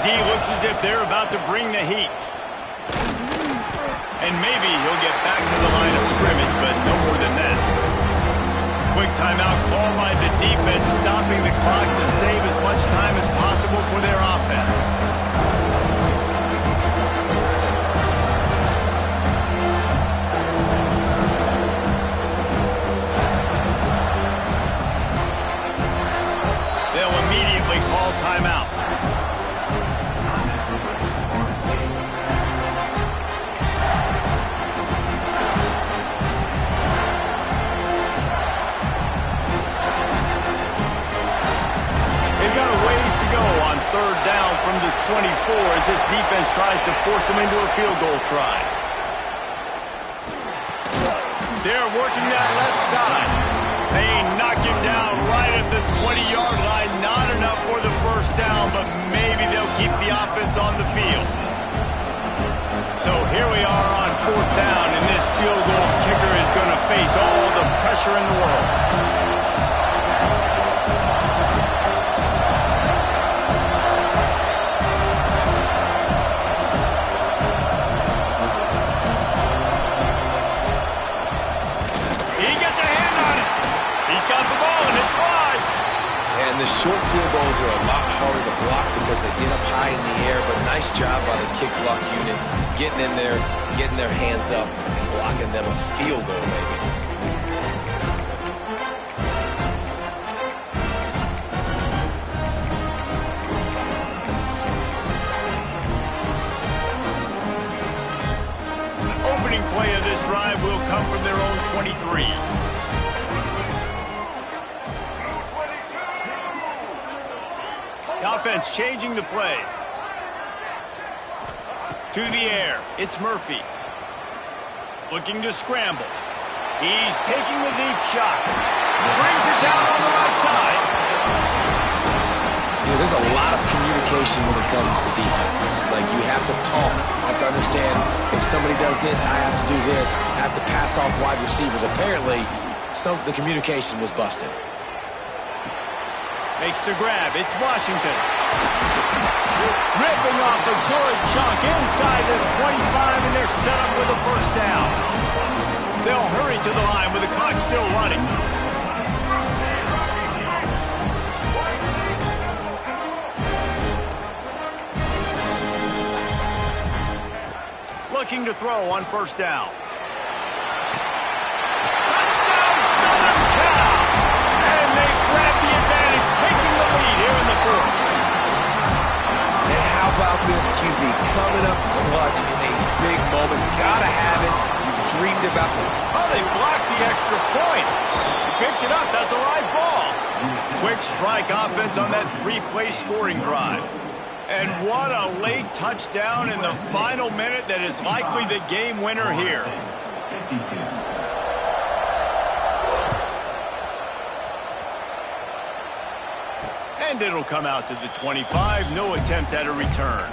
D looks as if they're about to bring the heat. And maybe he'll get back to the line of scrimmage, but no more than that. Quick timeout call by the defense, stopping the clock to save as much time as possible for their offense. They'll immediately call timeout. On 3rd down from the 24 as this defense tries to force them into a field goal try. They're working that left side. They knock him down right at the 20-yard line. Not enough for the first down, but maybe they'll keep the offense on the field. So here we are on 4th down, and this field goal kicker is going to face all the pressure in the world. And the short field goals are a lot harder to block because they get up high in the air, but nice job by the kick block unit getting in there, getting their hands up, and blocking them a field goal, maybe. The opening play of this drive will come from their own 23. Offense changing the play. To the air, it's Murphy. Looking to scramble. He's taking the deep shot. Brings it down on the right side. You know, there's a lot of communication when it comes to defenses. Like, you have to talk. You have to understand if somebody does this, I have to do this. I have to pass off wide receivers. Apparently, the communication was busted. Makes the grab. It's Washington. Ripping off a good chunk inside the 25, and they're set up with a first down. They'll hurry to the line with the clock still running. looking to throw on first down. Touchdown, Southern Cal! And they grab the advantage, taking the lead here in the fourth. And how about this QB coming up clutch in a big moment? Gotta have it. You've dreamed about it. Oh, they blocked the extra point. Picks it up. That's a live ball. Quick strike offense on that 3-play scoring drive. And what a late touchdown in the final minute that is likely the game winner here. 52. And it'll come out to the 25. No attempt at a return.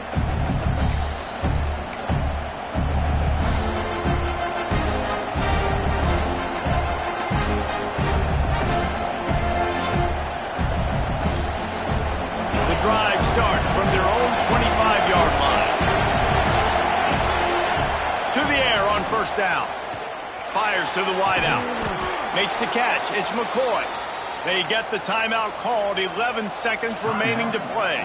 The drive starts from their own 25-yard line. To the air on first down. Fires to the wideout. Makes the catch. It's McCoy. They get the timeout called. 11 seconds remaining to play.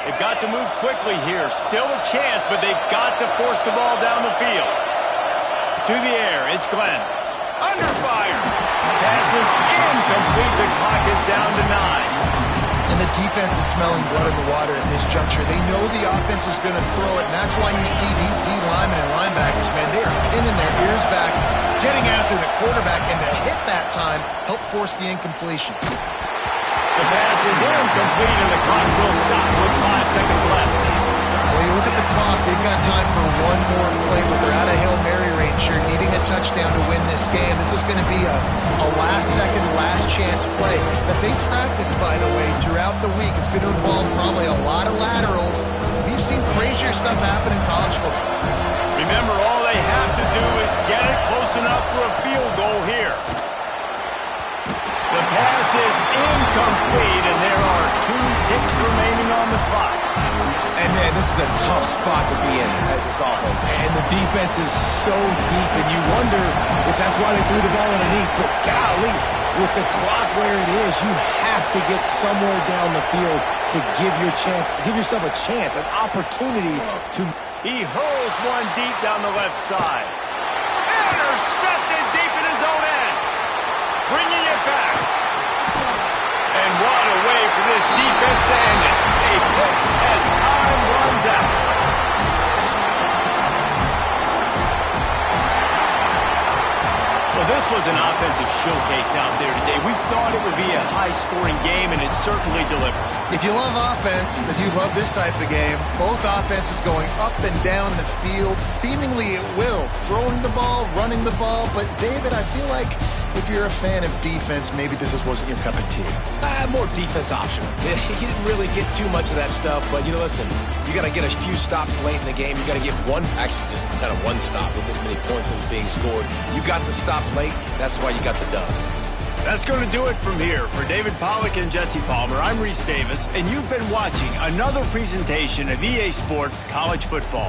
They've got to move quickly here. Still a chance, but they've got to force the ball down the field. To the air, it's Glenn. Under fire. Passes incomplete. The clock is down to 9. And the defense is smelling blood in the water at this juncture. They know the offense is going to throw it, and that's why you see these D linemen and linebackers, man, they are pinning their ears back, getting after the quarterback, and to hit that time, help force the incompletion. The pass is incomplete, and the clock will stop with 5 seconds left. Well, you look at the clock, they've got time for one more play, but they're out of Hail Mary range here, needing a touchdown to win this game. This is going to be a last-second, last-chance play that they practice, by the way, throughout the week. It's going to involve probably a lot of laterals. We've seen crazier stuff happen in college football. Remember, all they have to do is get it close enough for a field goal here. The pass is incomplete, and there are 2 ticks remaining on the clock. And, man, this is a tough spot to be in as this offense. And the defense is so deep, and you wonder if that's why they threw the ball underneath. But, golly, with the clock where it is, you have to get somewhere down the field to give yourself a chance, an opportunity to... He hurls one deep down the left side. Intercepted deep in his own end. Bringing it back. And what a way for this defense to end it. A pick as time runs out. Well, this was an offensive showcase out there today. We thought it would be a high-scoring game, and it certainly delivered. If you love offense, then you love this type of game. Both offenses going up and down the field, seemingly at will. Throwing the ball, running the ball. But, David, I feel like if you're a fan of defense, maybe this wasn't your cup of tea. More defense option. He didn't really get too much of that stuff, but, listen, you got to get a few stops late in the game. You got to get just kind of one stop with this many points that was being scored. You got the stop late. That's why you got the dub. That's going to do it from here. For David Pollack and Jesse Palmer, I'm Reese Davis, and you've been watching another presentation of EA Sports College Football.